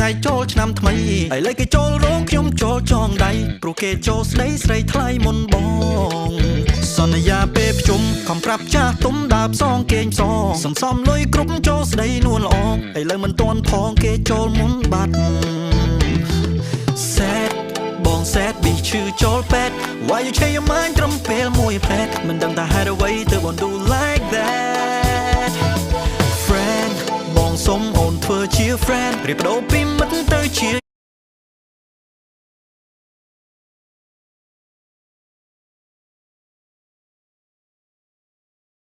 ថ្ងៃចូលឆ្នាំថ្មីឥឡូវគេចូលរោងខ្ញុំចូលចងដៃព្រោះគេចូលស្ដីស្រីថ្លៃមុនបងសន្យាពេលប្រជុំខំប្រាប់ចាស់ទុំដើរផ្សងគេងផ្សងសំលុយគ្រប់ចូលស្ដីនួនល្អឥឡូវមិនទាន់ផងគេចូលមុនបាត់សេតបងសេតប៊ីឈឺចូលពេទ្យ Why you change your mind ត្រឹមពេលមួយផ្លែតមិនដឹងថាហេតុអ្វីទើបអូន do like that friend បងសុំអូនធ្វើជា friend រៀបបដូរពីមិត្តទៅជា